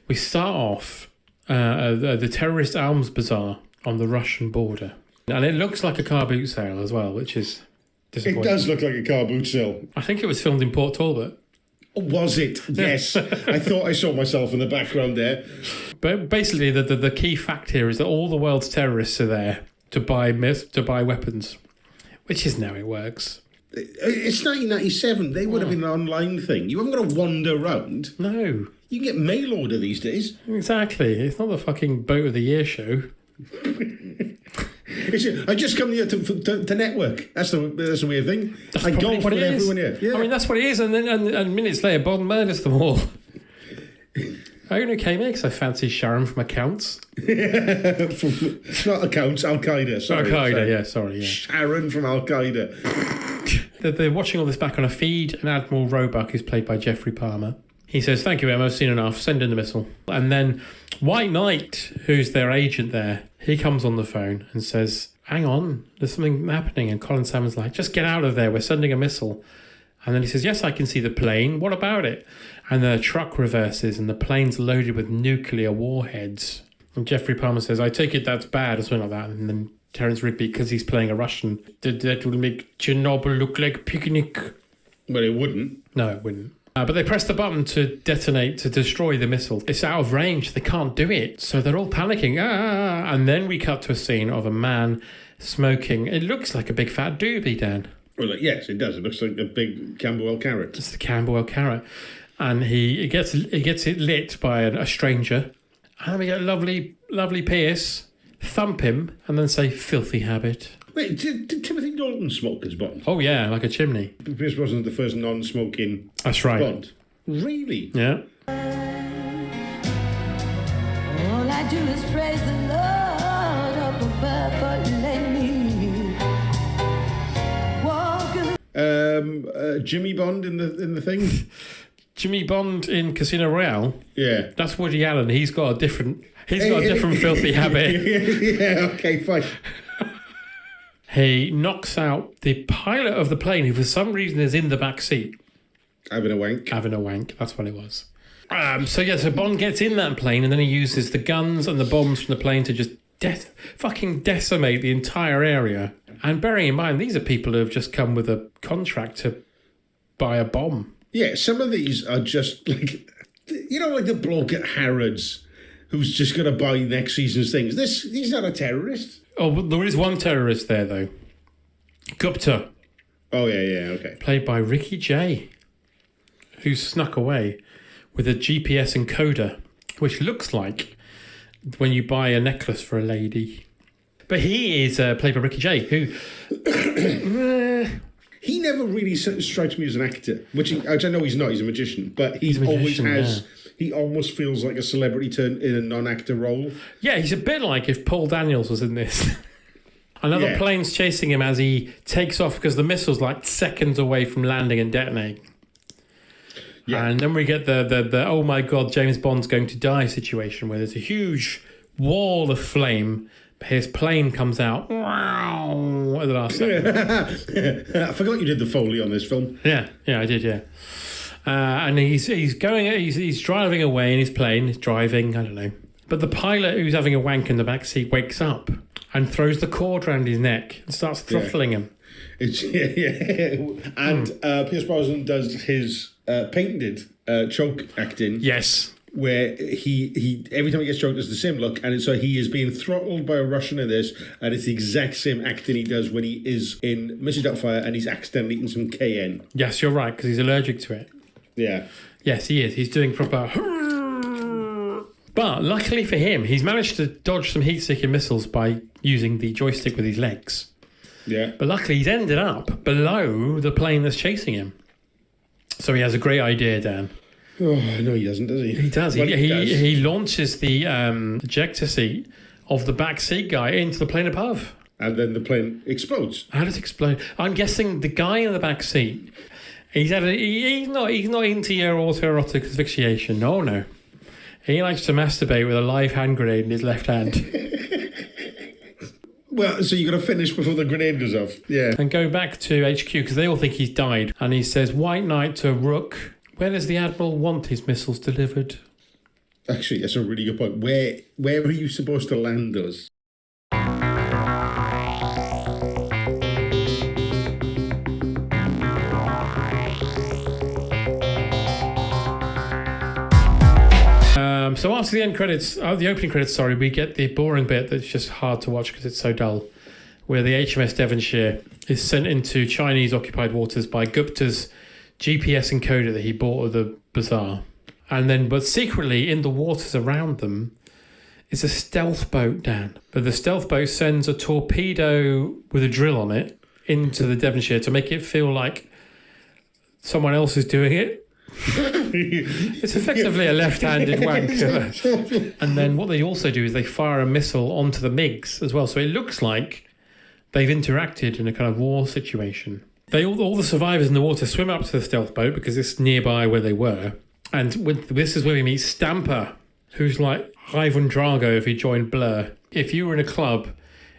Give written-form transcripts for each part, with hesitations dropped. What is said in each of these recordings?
We start off the terrorist arms bazaar on the Russian border. And it looks like a car boot sale as well, which is disappointing. It does look like a car boot sale. I think it was filmed in Port Talbot. Was it? Yes. I thought I saw myself in the background there. But basically, the key fact here is that all the world's terrorists are there to buy weapons, which isn't how it works. It's 1997. They would have been an online thing. You haven't got to wander around. No. You can get mail order these days. Exactly. It's not the fucking Boat of the Year show. I just come here to network. That's the weird thing. That's I probably golf what with it is. everyone here. Yeah. I mean, that's what it is. And then and minutes later, Bond murders them all. I only came here because I fancy Sharon from Accounts. It's not Accounts, Al-Qaeda. Sorry, Sorry. Sharon from Al-Qaeda. They're watching all this back on a feed, and Admiral Roebuck is played by Jeffrey Palmer. He says, "Thank you, Emma, I've seen enough. Send in the missile." And then White Knight, who's their agent there, he comes on the phone and says, "Hang on, there's something happening." And Colin Salmon's like, "Just get out of there. We're sending a missile." And then he says, "Yes, I can see the plane. What about it?" And the truck reverses and the plane's loaded with nuclear warheads. And Jeffrey Palmer says, "I take it that's bad," or something like that. And then Terence Rigby, because he's playing a Russian, that will make Chernobyl look like a picnic. Well, it wouldn't. No, it wouldn't. But they press the button to detonate, to destroy the missile. It's out of range. They can't do it. So they're all panicking. Ah! And then we cut to a scene of a man smoking. It looks like a big fat doobie, Dan. Well, yes, it does. It looks like a big Camberwell carrot. It's the Camberwell carrot. And he gets it lit by a stranger. And we get lovely Pierce thump him and then say, "Filthy habit." Wait, did Timothy Dalton smoke as Bond? Oh, yeah, like a chimney. Pierce wasn't the first non-smoking That's right. Bond. Really? Yeah. All I do is praise the Lord up above for letting me walk. Jimmy Bond in the thing? Jimmy Bond in Casino Royale. Yeah. That's Woody Allen. He's got a different filthy habit. Yeah, okay, fine. He knocks out the pilot of the plane, who for some reason is in the back seat. Having a wank. That's what it was. So Bond gets in that plane and then he uses the guns and the bombs from the plane to just fucking decimate the entire area. And bearing in mind, these are people who have just come with a contract to buy a bomb. Yeah, some of these are just like, like the bloke at Harrods who's just going to buy next season's things. He's not a terrorist. Oh, but there is one terrorist there, though. Gupta. Oh, yeah, okay. Played by Ricky Jay, who snuck away with a GPS encoder, which looks like when you buy a necklace for a lady. But he is played by Ricky Jay, who... He never really strikes me as an actor, which I know he's not. He's a magician, but he always has... Yeah. He almost feels like a celebrity turned in a non-actor role. Yeah, he's a bit like if Paul Daniels was in this. Another plane's chasing him as he takes off because the missile's like seconds away from landing and detonating. Yeah. And then we get the oh my God, James Bond's going to die situation where there's a huge wall of flame. His plane comes out. Wow, at the last second. I forgot you did the Foley on this film. Yeah, I did, yeah. And he's driving away in his plane. He's driving, I don't know. But the pilot, who's having a wank in the back seat, wakes up and throws the cord around his neck and starts throttling him. And Pierce Brosnan does his patented choke acting. Yes. Where he every time he gets choked, there's the same look, and so he is being throttled by a Russian in this, and it's the exact same acting he does when he is in Mrs. Doubtfire and he's accidentally eating some cayenne. Yes, you're right, because he's allergic to it. Yeah. Yes, he is. He's doing proper... But luckily for him, he's managed to dodge some heat-seeking missiles by using the joystick with his legs. Yeah. But luckily, he's ended up below the plane that's chasing him. So he has a great idea, Dan. Oh, no, he doesn't, does he? He does. Well, he launches the ejector seat of the back seat guy into the plane above. And then the plane explodes. How does it explode? I'm guessing the guy in the back seat... He's not into your autoerotic asphyxiation. No. He likes to masturbate with a live hand grenade in his left hand. Well, so you got to finish before the grenade goes off. Yeah. And go back to HQ because they all think he's died. And he says, "White Knight to Rook. Where does the Admiral want his missiles delivered?" Actually, that's a really good point. Where are you supposed to land us? So after the the opening credits, we get the boring bit that's just hard to watch because it's so dull, where the HMS Devonshire is sent into Chinese occupied waters by Gupta's GPS encoder that he bought at the bazaar. And then, but secretly in the waters around them is a stealth boat, Dan. But the stealth boat sends a torpedo with a drill on it into the Devonshire to make it feel like someone else is doing it. It's effectively a left-handed wanker. And then what they also do is they fire a missile onto the MiGs as well. So it looks like they've interacted in a kind of war situation. All the survivors in the water swim up to the stealth boat because it's nearby where they were. And this is where we meet Stamper, who's like Ivan Drago if he joined Blur. If you were in a club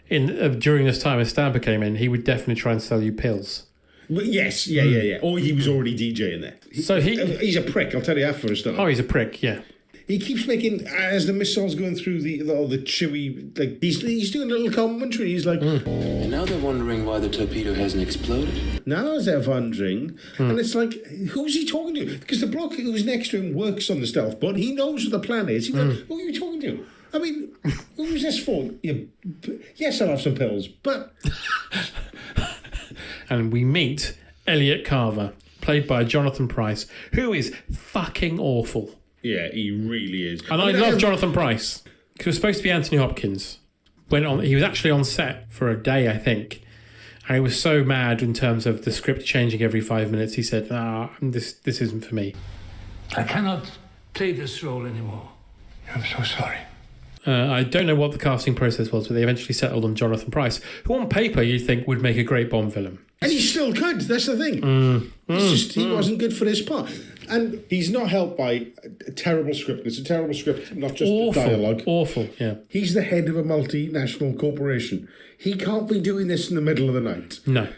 during this time as Stamper came in, he would definitely try and sell you pills. Well, yes, yeah. Or he was already DJing there. He's a prick, I'll tell you that for a start. Oh, he's a prick, yeah. He keeps making, as the missile's going through the chewy, like, he's doing a little commentary. He's like... And now they're wondering why the torpedo hasn't exploded. Now they're wondering. And it's like, who's he talking to? Because the bloke who's next to him works on the stealth boat. He knows what the plan is. He's like, who are you talking to? I mean, who's this for? Yes, I'll have some pills, but... And we meet Elliot Carver, played by Jonathan Pryce, who is fucking awful. Yeah, he really is. And I love Jonathan Pryce. Because it was supposed to be Anthony Hopkins. He was actually on set for a day, I think. And he was so mad in terms of the script changing every 5 minutes. He said, this isn't for me. I cannot play this role anymore. I'm so sorry. I don't know what the casting process was, but they eventually settled on Jonathan Pryce, who on paper you'd think would make a great Bond villain. And he still could, that's the thing. He wasn't good for this part. And he's not helped by a terrible script. It's a terrible script, not just the dialogue. Awful, yeah. He's the head of a multinational corporation. He can't be doing this in the middle of the night. No.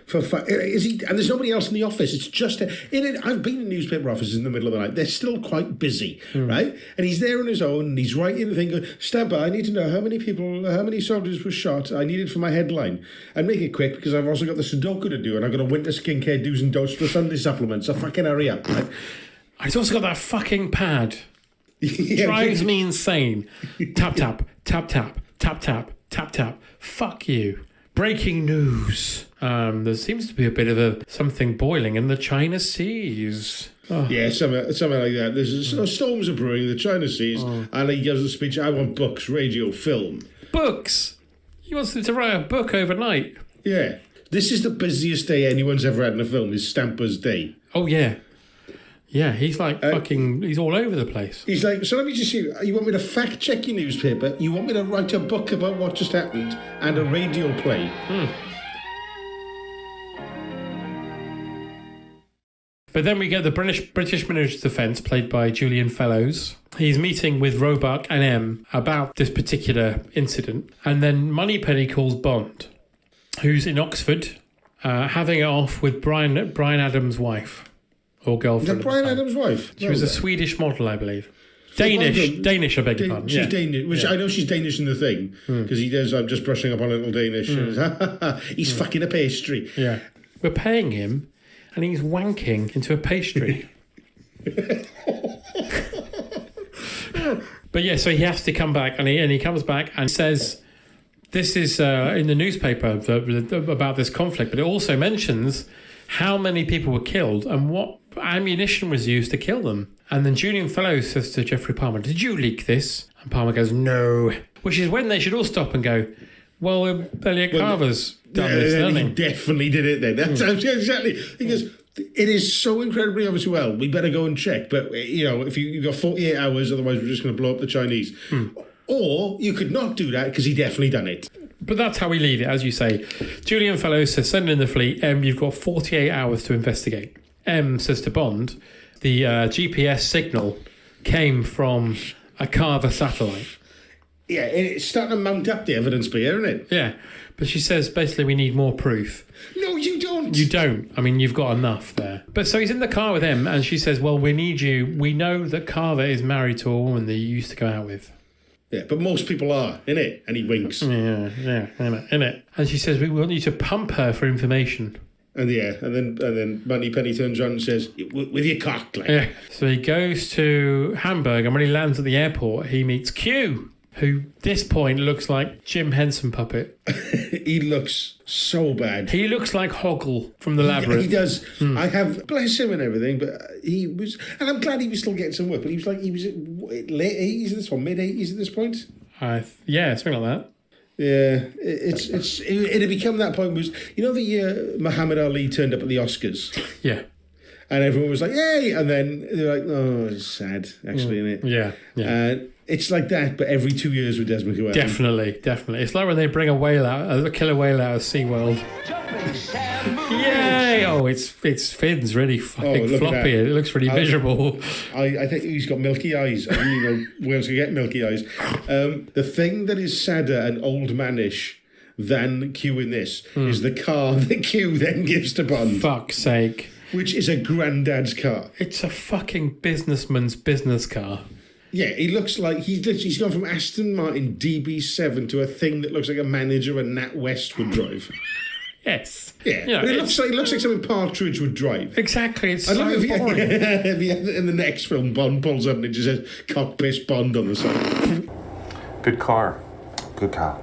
Is he? And there's nobody else in the office. It's just... I've been in newspaper offices in the middle of the night. They're still quite busy, right? And he's there on his own, and he's writing the thing, going, Stamper, I need to know how many soldiers were shot. I need it for my headline. And make it quick, because I've also got the Sudoku to do, and I've got a winter skincare do's and don'ts for Sunday supplements. So fucking hurry up, right? He's also got that fucking pad. Drives me insane. Tap, tap, tap, tap, tap, tap, tap, tap. Fuck you. Breaking news. There seems to be a bit of something boiling in the China Seas. Oh. Yeah, something like that. There's storms are brewing in the China Seas, and he gives a speech, I want books, radio, film. Books? He wants them to write a book overnight. Yeah. This is the busiest day anyone's ever had in a film, is Stamper's day. Oh, yeah. Yeah, he's like he's all over the place. He's like, so let me just see, you want me to fact check your newspaper? You want me to write a book about what just happened and a radio play? But then we get the British Minister of Defence, played by Julian Fellows. He's meeting with Roebuck and M about this particular incident. And then Moneypenny calls Bond, who's in Oxford, having it off with Brian Adams' wife. Or girlfriend. Is that Brian Adams' wife? She was a Swedish model, I believe. Danish, I beg your pardon. She's Danish, which I know she's Danish in the thing, because he does, I'm just brushing up on a little Danish. He's fucking a pastry. Yeah. We're paying him, and he's wanking into a pastry. But yeah, so he has to come back, and he comes back and says, this is in the newspaper about this conflict, but it also mentions how many people were killed and what ammunition was used to kill them. And then Julian Fellows says to Geoffrey Palmer, did you leak this? And Palmer goes, no. Which is when they should all stop and go, well, Elliot Carver's done this, hasn't he? He definitely did it then. That's exactly. He goes, it is so incredibly obvious. Well, we better go and check. But, if you've got 48 hours, otherwise we're just going to blow up the Chinese. Or you could not do that because he definitely done it. But that's how we leave it, as you say. Julian Fellows says, send in the fleet. You've got 48 hours to investigate. M says to Bond, the GPS signal came from a Carver satellite. Yeah, it's starting to mount up the evidence here, isn't it? Yeah. But she says, basically, we need more proof. No, you don't. You don't. I mean, you've got enough there. But so he's in the car with him, and she says, well, we need you. We know that Carver is married to a woman that you used to go out with. Yeah, but most people are, innit? And he winks. Yeah, innit? And she says, we want you to pump her for information. And then Money Penny turns around and says, with your cock, like. Yeah. So he goes to Hamburg, and when he lands at the airport, he meets Q, who this point looks like Jim Henson puppet. He looks so bad. He looks like Hoggle from the Labyrinth. He does. I have, bless him and everything, but he was, and I'm glad he was still getting some work, but he was late 80s at this point, mid 80s at this point. Yeah, something like that. Yeah, it had become that point was, you know, the year Muhammad Ali turned up at the Oscars? Yeah. And everyone was like, yay! And then they're like, oh, it's sad, actually, isn't it? Yeah. It's like that, but every 2 years with Desmond Llewellyn. Definitely. It's like when they bring a killer whale out of SeaWorld. Yay! Oh, its fins really fucking floppy. It looks really miserable. I think he's got milky eyes. I mean, you know, whales can get milky eyes. The thing that is sadder and old manish than Q in this is the car that Q then gives to Bond. Fuck's sake. Which is a granddad's car. It's a fucking businessman's business car. Yeah, he looks like he's gone from Aston Martin DB7 to a thing that looks like a manager a Nat West would drive. Yes. Yeah, You know, but it looks like something Partridge would drive. Exactly. It's I'd so love if boring. in the next film Bond pulls up and it just says "Cockpiss Bond" on the side. Good car. Good car.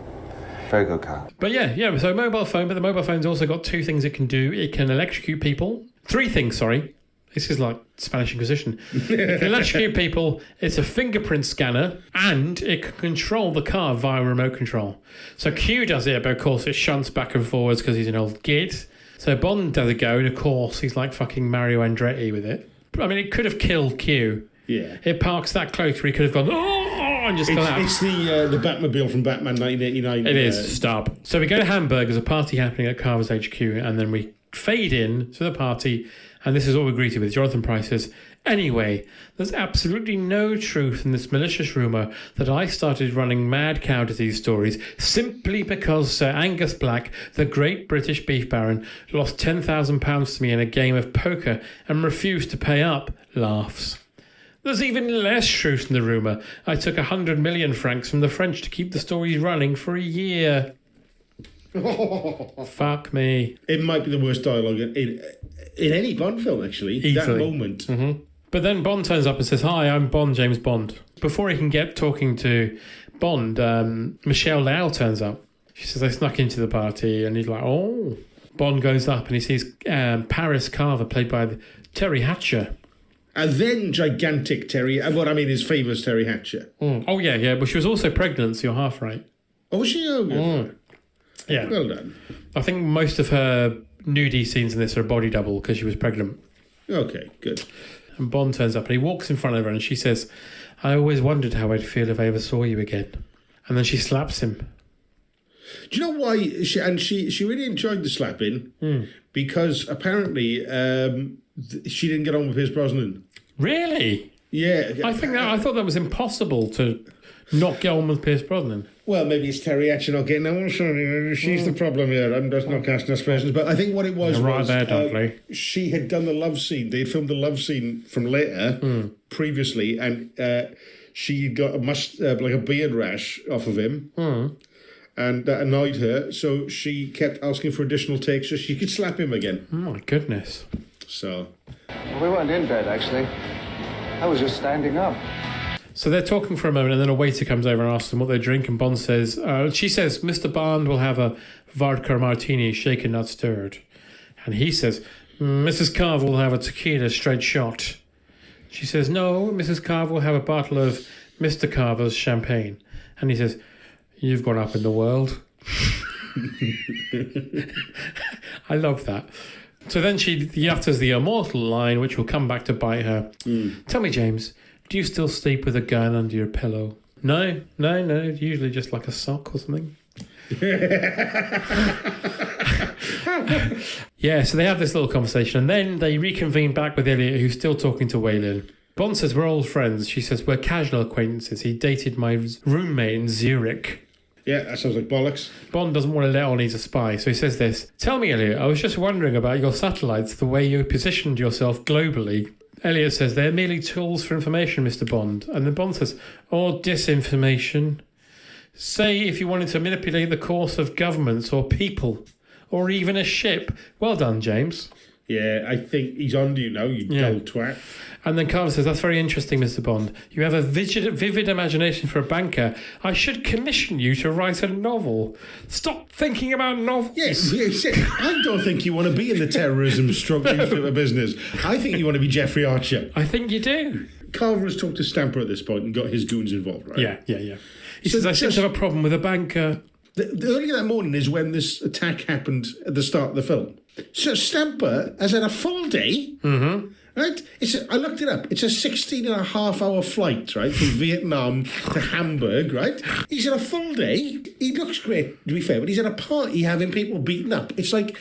Very good car. But yeah. So mobile phone, but the mobile phone's also got two things it can do. It can electrocute people. Three things, sorry. This is like Spanish Inquisition. It can electrocute people, it's a fingerprint scanner, and it can control the car via remote control. So Q does it, but of course it shunts back and forwards because he's an old gid. So Bond does a go, and of course he's like fucking Mario Andretti with it. I mean, it could have killed Q. Yeah. It parks that close where he could have gone, and just collapsed. It's the Batmobile from Batman 1989. It is. Stop. So we go to Hamburg. There's a party happening at Carver's HQ, and then we fade in to the party, and this is what we greeted with. Jonathan Pryce says, anyway, there's absolutely no truth in this malicious rumour that I started running mad cow disease stories simply because Sir Angus Black, the great British beef baron, lost £10,000 to me in a game of poker and refused to pay up. Laughs. There's even less truth in the rumour. I took 100 million francs from the French to keep the stories running for a year. Fuck me. It might be the worst dialogue in any Bond film, actually. Easily. That moment. Mm-hmm. But then Bond turns up and says, hi, I'm Bond, James Bond. Before he can get talking to Bond, Michelle Lau turns up. She says, I snuck into the party, and he's like, oh. Bond goes up and he sees Paris Carver, played by Terry Hatcher. And then gigantic Terry, and what I mean is famous Terry Hatcher. Oh, yeah. But she was also pregnant, so you're half right. Oh, was she? Oh, good. Yeah. Well done. I think most of her nudie scenes in this are a body double because she was pregnant. Okay, good. And Bond turns up and he walks in front of her and she says, I always wondered how I'd feel if I ever saw you again. And then she slaps him. Do you know why? She really enjoyed the slapping because apparently she didn't get on with Pierce Brosnan. Really? Yeah. I thought that was impossible to not get on with Pierce Brosnan. Well, maybe it's Terry Hatcher not getting on. Sorry, she's the problem here. I'm just not casting aspersions. But I think what it was she had done the love scene. They filmed the love scene from later, previously, and she got a beard rash off of him. And that annoyed her, so she kept asking for additional takes so she could slap him again. Oh, my goodness. So... Well, we weren't in bed, actually. I was just standing up. So they're talking for a moment, and then a waiter comes over and asks them what they drink, and Bond says, she says, Mr. Bond will have a vodka martini, shaken, not stirred. And he says, Mrs. Carver will have a tequila straight shot. She says, no, Mrs. Carver will have a bottle of Mr. Carver's champagne. And he says, you've gone up in the world. I love that. So then she utters the immortal line, which will come back to bite her. Tell me, James, do you still sleep with a gun under your pillow? No, usually just like a sock or something. Yeah, so they have this little conversation, and then they reconvene back with Elliot, who's still talking to Waylon. Bond says, we're old friends. She says, we're casual acquaintances. He dated my roommate in Zurich. Yeah, that sounds like bollocks. Bond doesn't want to let on he's a spy, so he says this. Tell me, Elliot, I was just wondering about your satellites, the way you positioned yourself globally. Elliot says, they're merely tools for information, Mr. Bond. And then Bond says, or disinformation. Say if you wanted to manipulate the course of governments or people, or even a ship. Well done, James. Yeah, I think he's on to you now, you dull twat. And then Carver says, that's very interesting, Mr. Bond. You have a vivid imagination for a banker. I should commission you to write a novel. Stop thinking about novels. Yes, I don't think you want to be in the terrorism stroke newspaper business. I think you want to be Jeffrey Archer. I think you do. Carver has talked to Stamper at this point and got his goons involved, right? Yeah. He says, I seem to have a problem with a banker. The earlier that morning is when this attack happened at the start of the film. So Stamper has had a full day, right? I looked it up. It's a 16.5-hour flight, right, from Vietnam to Hamburg, right? He's had a full day. He looks great, to be fair, but he's at a party having people beaten up. It's like,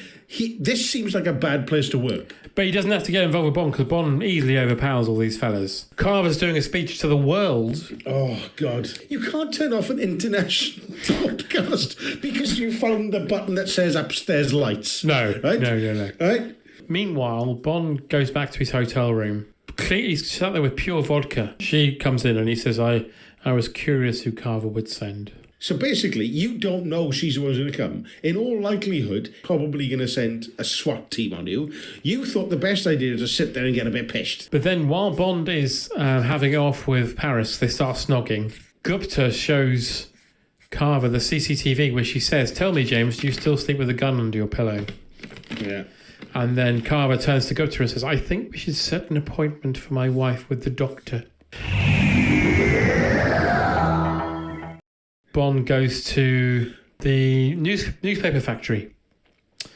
this seems like a bad place to work. But he doesn't have to get involved with Bond because Bond easily overpowers all these fellas. Carver's doing a speech to the world. Oh, God. You can't turn off an international podcast because you found the button that says upstairs lights. No. Right? No. Right? Meanwhile, Bond goes back to his hotel room. He's sat there with pure vodka. She comes in and he says, I was curious who Carver would send. So basically, you don't know she's the one who's going to come. In all likelihood, probably going to send a SWAT team on you. You thought the best idea was to sit there and get a bit pissed. But then while Bond is having it off with Paris, they start snogging. Gupta shows Carver the CCTV where she says, tell me, James, do you still sleep with a gun under your pillow? Yeah. And then Carver turns to Gupta and says, I think we should set an appointment for my wife with the doctor. Bond goes to the newspaper factory.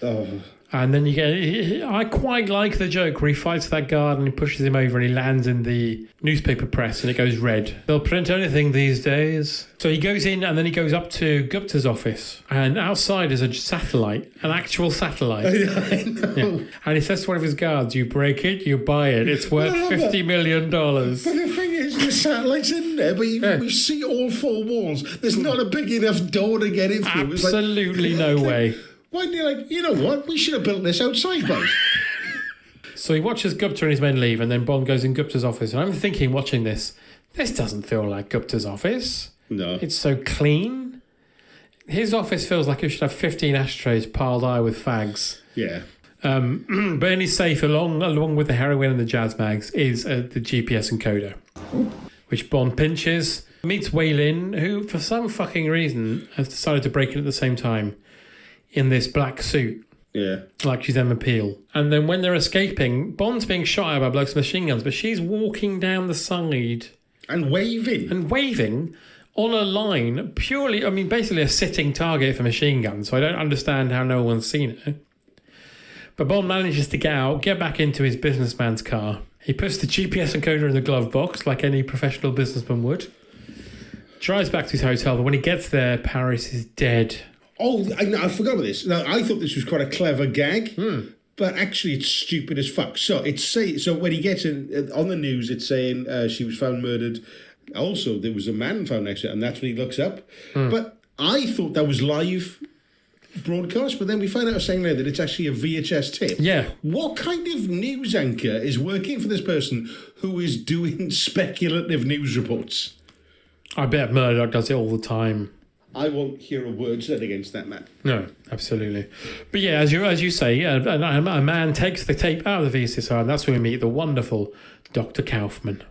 Oh. And then you get... I quite like the joke where he fights that guard and he pushes him over and he lands in the newspaper press and it goes red. They'll print anything these days. So he goes in and then he goes up to Gupta's office. And outside is a satellite, an actual satellite. I know. Yeah. And he says to one of his guards, you break it, you buy it. It's worth $50 million. But the thing is, the satellite's in there, but we see all four walls. There's not a big enough door to get in through. Absolutely no way. Why didn't you you know what? We should have built this outside, guys. So he watches Gupta and his men leave, and then Bond goes in Gupta's office. And I'm thinking, watching this doesn't feel like Gupta's office. No. It's so clean. His office feels like it should have 15 ashtrays piled high with fags. Yeah. But in his safe, along with the heroin and the jazz mags, is the GPS encoder, which Bond pinches, meets Wei Lin, who, for some fucking reason, has decided to break in at the same time in this black suit. Yeah. Like she's Emma Peel. And then when they're escaping, Bond's being shot at by blokes with machine guns, but she's walking down the side. And waving on a line, purely, basically a sitting target for machine guns. So I don't understand how no one's seen it. But Bond manages to get out, get back into his businessman's car. He puts the GPS encoder in the glove box, like any professional businessman would. Drives back to his hotel, but when he gets there, Paris is dead. Oh, I forgot about this. Now, I thought this was quite a clever gag, but actually it's stupid as fuck. So when he gets in on the news, it's saying she was found murdered. Also, there was a man found next to her, and that's when he looks up. But I thought that was live broadcast, but then we find out saying later that it's actually a VHS tape. Yeah. What kind of news anchor is working for this person who is doing speculative news reports? I bet Murdoch does it all the time. I won't hear a word said against that man. No, absolutely. But yeah, as you say, a man takes the tape out of the VCR, and that's when we meet the wonderful Dr. Kaufman,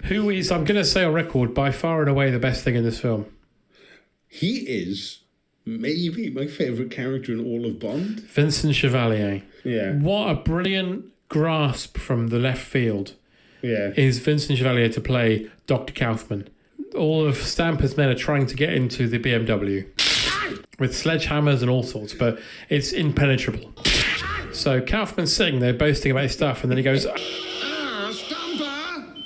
who is, I'm going to say on record, by far and away the best thing in this film. He is maybe my favourite character in all of Bond. Vincent Chevalier. Yeah. What a brilliant grasp from the left field. Yeah. Is Vincent Chevalier to play Dr. Kaufman. All of Stamper's men are trying to get into the BMW with sledgehammers and all sorts, but it's impenetrable. So Kaufman's sitting there boasting about his stuff, and then he goes, Stamper!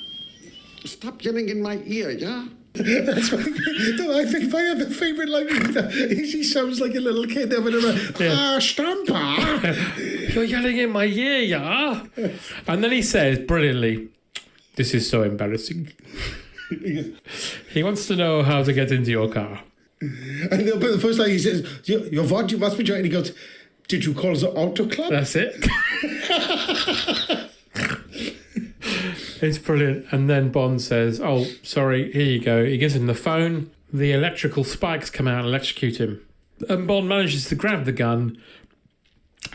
Stop yelling in my ear, yeah? That's I think my other favourite line is he sounds like a little kid having a Stamper! You're yelling in my ear, yeah? And then he says, brilliantly, This is so embarrassing. He wants to know how to get into your car. And but the first time he says, "You're what? You must be trying." And he goes, "Did you call the auto club?" That's it. It's brilliant. And then Bond says, "Oh, sorry, here you go." He gives him the phone. The electrical spikes come out and electrocute him. And Bond manages to grab the gun.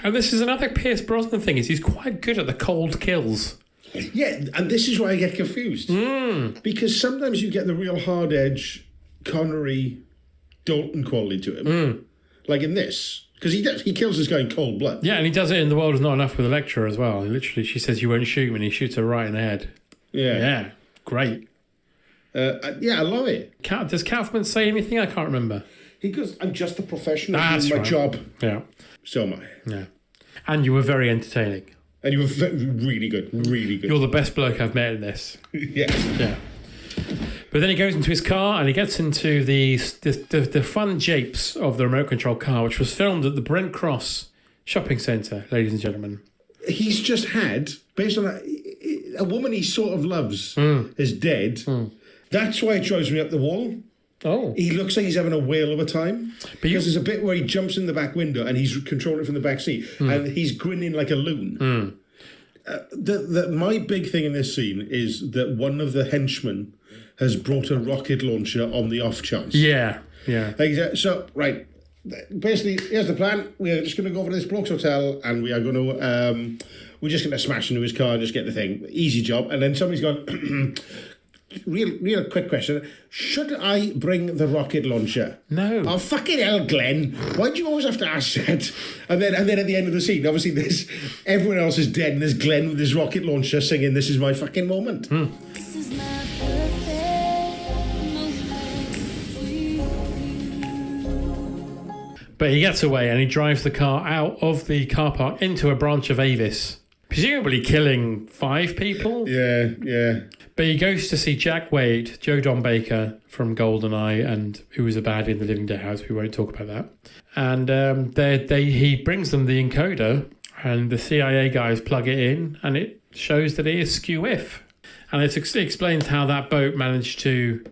And this is another Pierce Brosnan thing, is he's quite good at the cold kills. Yeah, and this is why I get confused. Because sometimes you get the real hard edge Connery Dalton quality to him. Like in this. Because he kills this guy in cold blood. Yeah, and he does it in The World Is Not Enough with Electra as well. Literally, she says, "You won't shoot me," and he shoots her right in the head. Yeah, great. Yeah, I love it. Does Kaufman say anything? I can't remember. He goes, "I'm just a professional That's doing my right. job." Yeah. So am I. Yeah. And you were very entertaining. And you were really good, really good. You're the best bloke I've met in this. Yeah. Yeah. But then he goes into his car and he gets into the fun japes of the remote control car, which was filmed at the Brent Cross shopping centre, ladies and gentlemen. He's just had, based on that, a woman he sort of loves is dead. That's why it drives me up the wall. Oh. He looks like he's having a whale of a time. Because there's a bit where he jumps in the back window and he's controlling it from the back seat. And he's grinning like a loon. My big thing in this scene is that one of the henchmen has brought a rocket launcher on the off chance. Yeah. So, right, basically, here's the plan. We're just going to go over to this bloke's hotel and we are going to, we're just going to smash into his car and just get the thing. Easy job. And then somebody's gone, real quick question. Should I bring the rocket launcher? No. Oh, fucking hell, Glenn. Why do you always have to ask that? And then at the end of the scene, obviously, everyone else is dead and there's Glenn with his rocket launcher singing, "This is my fucking moment." This is my perfect moment. But he gets away and he drives the car out of the car park into a branch of Avis, presumably killing 5 people. Yeah. But he goes to see Jack Wade, Joe Don Baker from GoldenEye, and who was a baddie in The Living Deadhouse. We won't talk about that. And he brings them the encoder, and the CIA guys plug it in, and it shows that it is skew-if. And it explains how that boat managed to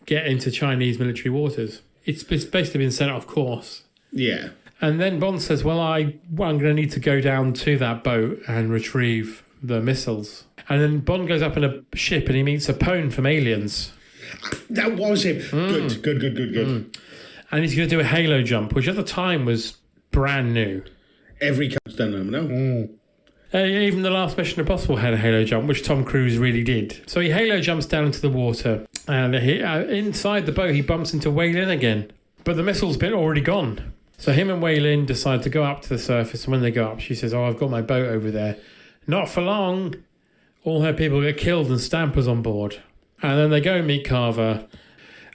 get into Chinese military waters. It's basically been sent off course. Yeah. And then Bond says, well, I'm going to need to go down to that boat and retrieve the missiles. And then Bond goes up in a ship and he meets a pwn from Aliens. That was him. Good. And he's going to do a halo jump, which at the time was brand new. Every car's done them now. Even the last Mission Impossible had a halo jump, which Tom Cruise really did. So he halo jumps down into the water, and inside the boat he bumps into Wei Lin again. But the missile's been already gone. So him and Wei Lin decide to go up to the surface, and when they go up, she says, "Oh, I've got my boat over there." Not for long. All her people get killed and Stamper's on board. And then they go and meet Carver.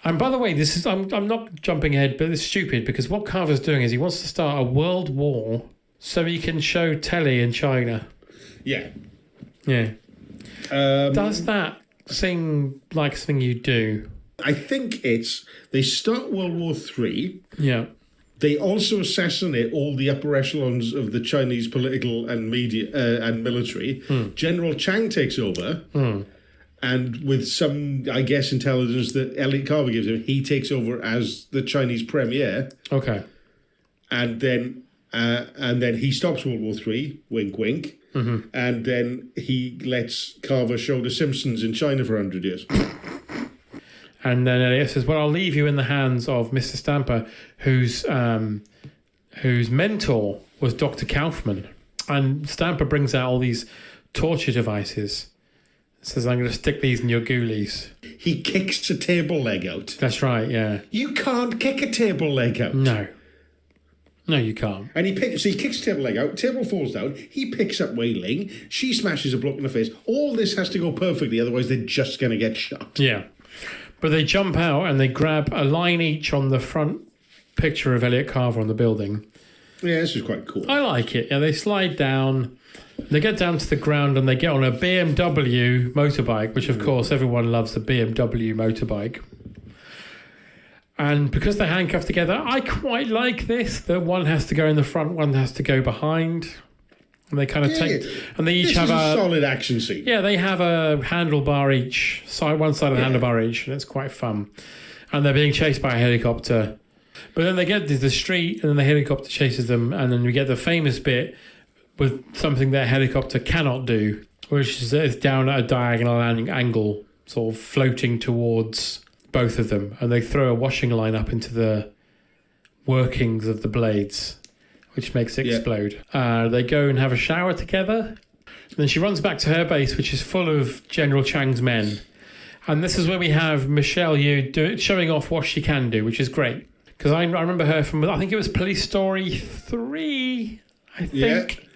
And by the way, this is I'm not jumping ahead, but it's stupid because what Carver's doing is he wants to start a world war so he can show telly in China. Yeah. Does that seem like something you do? I think they start World War III. Yeah. They also assassinate all the upper echelons of the Chinese political and media and military. General Chang takes over, and with some, I guess, intelligence that Elliot Carver gives him, he takes over as the Chinese premier. Okay. And then he stops World War III. Wink, wink. And then he lets Carver show The Simpsons in China for 100 years. And then Elliot says, well, I'll leave you in the hands of Mr. Stamper, whose mentor was Dr. Kaufman. And Stamper brings out all these torture devices. Says, I'm going to stick these in your ghoulies. He kicks a table leg out. That's right, yeah. You can't kick a table leg out. No, you can't. And he kicks the table leg out, table falls down, he picks up Wei Ling, she smashes a bloke in the face. All this has to go perfectly, otherwise they're just going to get shot. Yeah. But they jump out and they grab a line each on the front picture of Elliot Carver on the building. Yeah, this is quite cool. I like it. Yeah, they slide down, they get down to the ground and they get on a BMW motorbike, which of course everyone loves a BMW motorbike. And because they're handcuffed together, I quite like this, that one has to go in the front, one has to go behind. And they kind of and they each this have is a solid action scene. Yeah, they have a handlebar each, one side of the handlebar each, and it's quite fun. And they're being chased by a helicopter. But then they get to the street, and then the helicopter chases them, and then we get the famous bit with something that a helicopter cannot do, which is it's down at a diagonal angle, sort of floating towards both of them. And they throw a washing line up into the workings of the blades, which makes it explode. They go and have a shower together. Then she runs back to her base, which is full of General Chang's men. And this is where we have Michelle Yeoh showing off what she can do, which is great. Because I remember her from, I think it was Police Story 3, I think,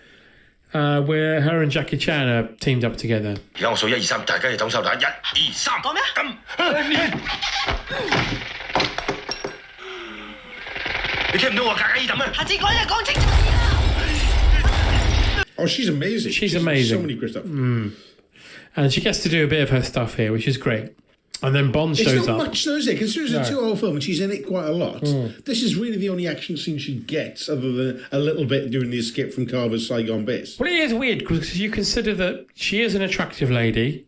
where her and Jackie Chan are teamed up together. 而家我數1、2、3，大家要等收睇。1、2、3，講咩？咁。你聽唔到我格格爾等啊？下次講嘢講清楚啲啊！ Oh, she's amazing. She's amazing. So many great stuff. And she gets to do a bit of her stuff here, which is great. And then Bond shows up. It's not much, though, is it? Considering it's a 2-hour film and she's in it quite a lot. This is really the only action scene she gets, other than a little bit during the escape from Carver's Saigon base. Well, it is weird because you consider that she is an attractive lady,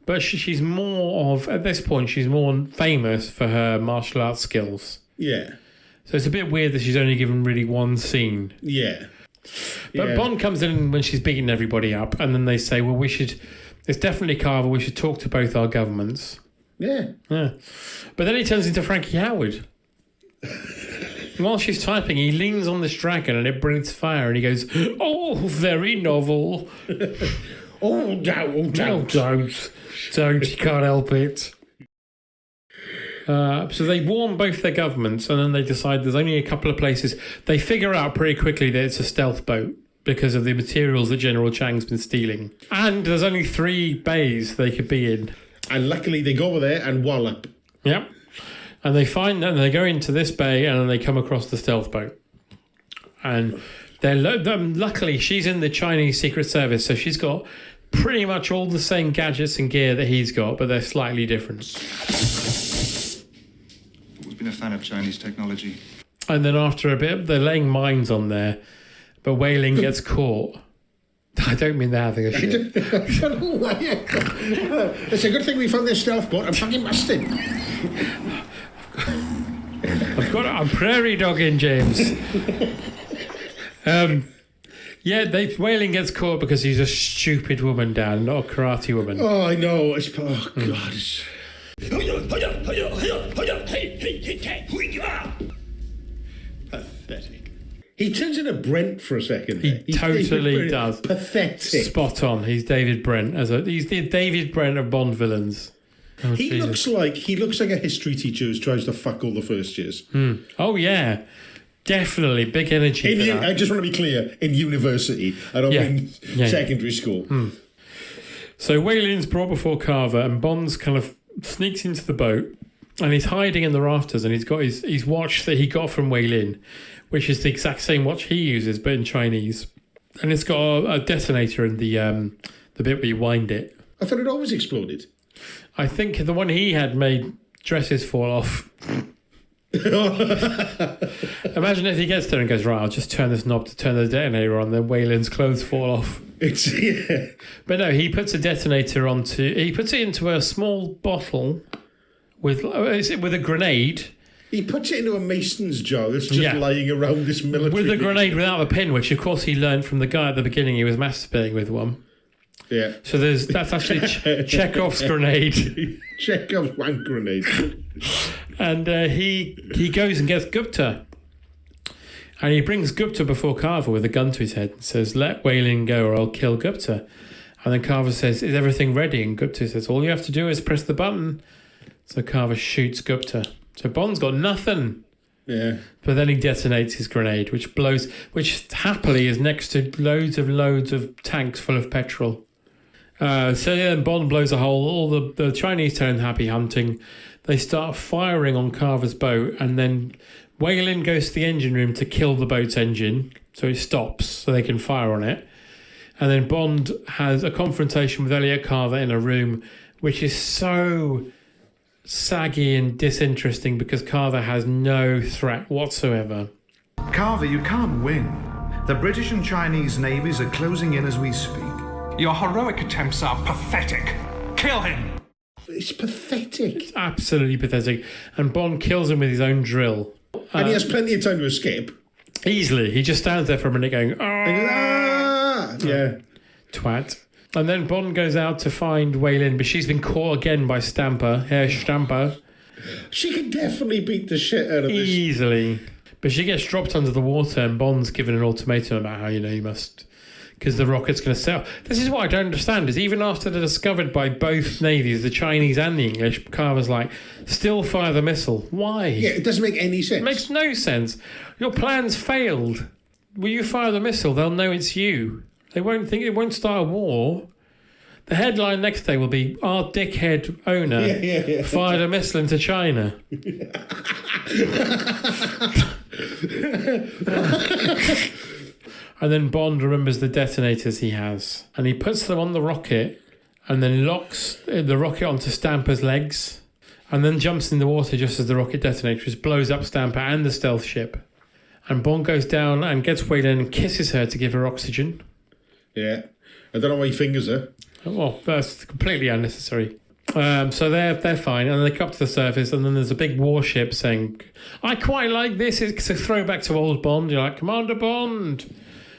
but she's more of, at this point, she's more famous for her martial arts skills. Yeah. So it's a bit weird that she's only given really one scene. Yeah. But Bond comes in when she's beating everybody up, and then they say, well, it's definitely Carver, we should talk to both our governments. Yeah. But then he turns into Frankie Howard. While she's typing, he leans on this dragon and it breathes fire, and he goes, oh, very novel. Oh, don't. Don't, you can't help it. So they warn both their governments, and then they decide there's only a couple of places. They figure out pretty quickly that it's a stealth boat because of the materials that General Chang's been stealing. And there's only 3 bays they could be in. And luckily they go over there and wallop. Yep. And they find that they go into this bay, and then they come across the stealth boat. And luckily she's in the Chinese Secret Service, so she's got pretty much all the same gadgets and gear that he's got, but they're slightly different. Always been a fan of Chinese technology. And then after a bit, they're laying mines on there, but Wei Ling gets caught. I don't mean they're having a shit. It's a good thing we found this stealth boat. I'm fucking busted. I'm prairie dogging, James. Wei Ling gets caught because he's a stupid woman, Dan, not a karate woman. Oh, I know. Oh, God. Pathetic. He turns into Brent for a second. He totally does. Pathetic. Spot on. He's David Brent. He's the David Brent of Bond villains. Oh, he looks like a history teacher who tries to fuck all the first years. Oh yeah, definitely big energy. For that. I just want to be clear. In university, I don't mean secondary school. So Wei Lin's brought before Carver, and Bond's kind of sneaks into the boat, and he's hiding in the rafters, and he's got his watch that he got from Wei Lin, which is the exact same watch he uses, but in Chinese. And it's got a detonator in the bit where you wind it. I thought it always exploded. I think the one he had made dresses fall off. Imagine if he gets there and goes, right, I'll just turn this knob to turn the detonator on, then Wei Lin's clothes fall off. But no, he puts a detonator he puts it into a small bottle with a grenade. He puts it into a mason's jar that's just lying around this military. With a grenade without a pin, which of course he learned from the guy at the beginning he was masturbating with one. Yeah. So that's actually Chekhov's grenade. Chekhov's wank grenade. And he goes and gets Gupta. And he brings Gupta before Carver with a gun to his head and says, let Wei Lin go or I'll kill Gupta. And then Carver says, is everything ready? And Gupta says, all you have to do is press the button. So Carver shoots Gupta. So Bond's got nothing. Yeah. But then he detonates his grenade, which happily is next to loads of tanks full of petrol. Then Bond blows a hole. All the Chinese turn happy hunting. They start firing on Carver's boat, and then Wei Lin goes to the engine room to kill the boat's engine, so it stops so they can fire on it. And then Bond has a confrontation with Elliot Carver in a room, which is so saggy and disinteresting because Carver has no threat whatsoever. Carver, you can't win. The British and Chinese navies are closing in as we speak. Your heroic attempts are pathetic. Kill him! It's pathetic. It's absolutely pathetic. And Bond kills him with his own drill. And he has plenty of time to escape. Easily. He just stands there for a minute going, ah! Yeah. Twat. And then Bond goes out to find Wei Lin, but she's been caught again by Herr Stamper. She can definitely beat the shit out of this. Easily. But she gets dropped under the water and Bond's given an ultimatum about how, you must... Because the rocket's going to sail. This is what I don't understand, is even after they're discovered by both navies, the Chinese and the English, Carver's like, still fire the missile. Why? Yeah, it doesn't make any sense. It makes no sense. Your plan's failed. Will you fire the missile? They'll know it's you. They won't think it won't start a war. The headline next day will be, our dickhead owner fired a missile into China. And then Bond remembers the detonators he has. And he puts them on the rocket and then locks the rocket onto Stamper's legs and then jumps in the water just as the rocket detonates, which blows up Stamper and the stealth ship. And Bond goes down and gets Wei Lin and kisses her to give her oxygen. Yeah. I don't know why he fingers her. Well, that's completely unnecessary. So they're fine, and they come up to the surface, and then there's a big warship saying, I quite like this. It's a throwback to old Bond. You're like, Commander Bond,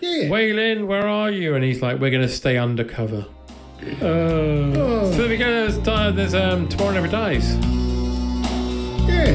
Wei Lin, where are you? And he's like, we're going to stay undercover. So there we go. There's Tomorrow Never Dies. Yeah.